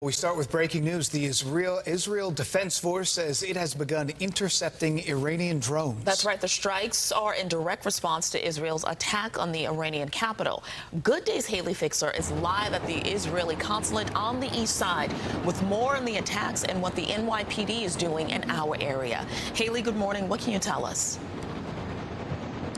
We start with breaking news. The Israel Defense Force says it has begun intercepting Iranian drones. That's right. The strikes are in direct response to Israel's attack on the Iranian capital. Good Day's Hayley Fixler is live at the Israeli consulate on the east side with more on the attacks and what the NYPD is doing in our area. Hayley, good morning. What can you tell us?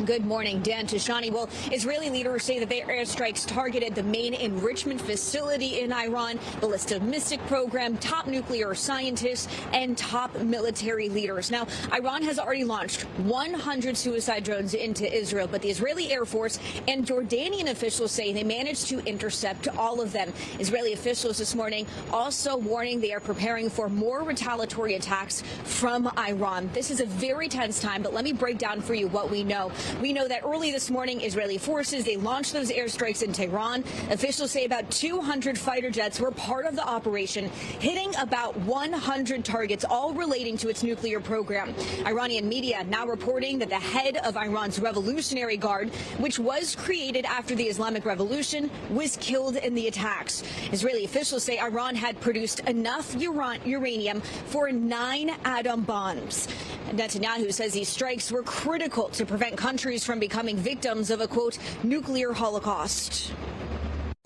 Good morning, Dan, Tashani. Well, Israeli leaders say that their airstrikes targeted the main enrichment facility in Iran, ballistic missile program, top nuclear scientists, and top military leaders. Now, Iran has already launched 100 suicide drones into Israel, but the Israeli Air Force and Jordanian officials say they managed to intercept all of them. Israeli officials this morning also warning they are preparing for more retaliatory attacks from Iran. This is a very tense time, but let me break down for you what we know. We know that early this morning, Israeli forces, they launched those airstrikes in Tehran. Officials say about 200 fighter jets were part of the operation, hitting about 100 targets, all relating to its nuclear program. Iranian media now reporting that the head of Iran's Revolutionary Guard, which was created after the Islamic Revolution, was killed in the attacks. Israeli officials say Iran had produced enough uranium for 9 atom bombs. Netanyahu says these strikes were critical to prevent countries from becoming victims of a, quote, nuclear holocaust.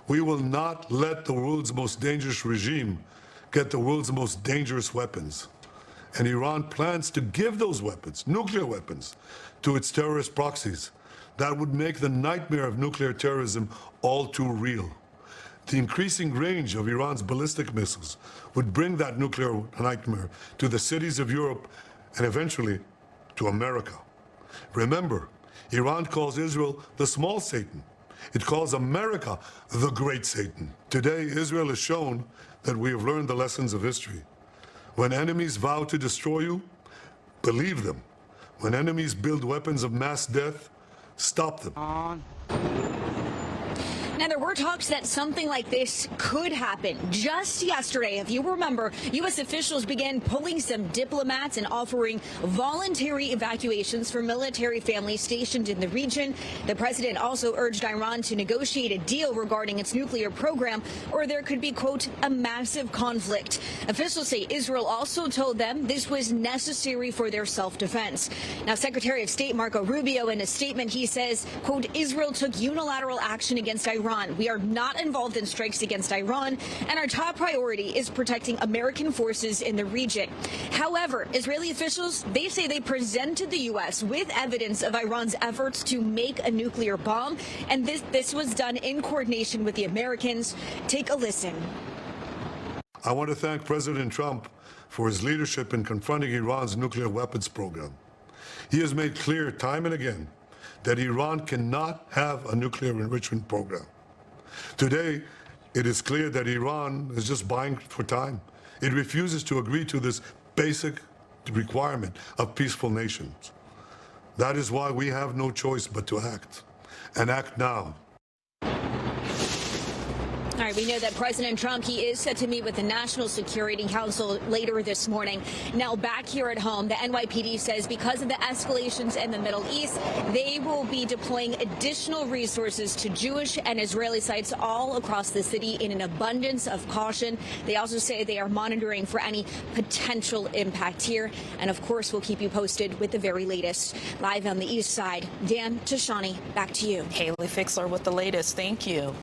We will not let the world's most dangerous regime get the world's most dangerous weapons. And Iran plans to give those weapons, nuclear weapons, to its terrorist proxies. That would make the nightmare of nuclear terrorism all too real. The increasing range of Iran's ballistic missiles would bring that nuclear nightmare to the cities of Europe and eventually to America. Remember, Iran calls Israel the small Satan. It calls America the great Satan. Today, Israel has shown that we have learned the lessons of history. When enemies vow to destroy you, believe them. When enemies build weapons of mass death, stop them. Now, there were talks that something like this could happen. Just yesterday, if you remember, U.S. officials began pulling some diplomats and offering voluntary evacuations for military families stationed in the region. The president also urged Iran to negotiate a deal regarding its nuclear program, or there could be, quote, a massive conflict. Officials say Israel also told them this was necessary for their self-defense. Now, Secretary of State Marco Rubio, in a statement, he says, quote, Israel took unilateral action against Iran. We are not involved in strikes against Iran, and our top priority is protecting American forces in the region. However, Israeli officials, they say they presented the U.S. with evidence of Iran's efforts to make a nuclear bomb, and this was done in coordination with the Americans. Take a listen. I want to thank President Trump for his leadership in confronting Iran's nuclear weapons program. He has made clear time and again that Iran cannot have a nuclear enrichment program. Today, it is clear that Iran is just buying for time. It refuses to agree to this basic requirement of peaceful nations. That is why we have no choice but to act, and act now. All right, we know that President Trump, he is set to meet with the National Security Council later this morning. Now, back here at home, the NYPD says because of the escalations in the Middle East, they will be deploying additional resources to Jewish and Israeli sites all across the city in an abundance of caution. They also say they are monitoring for any potential impact here. And, of course, we'll keep you posted with the very latest. Live on the east side, Dan, Tashani, back to you. Hayley Fixler with the latest. Thank you.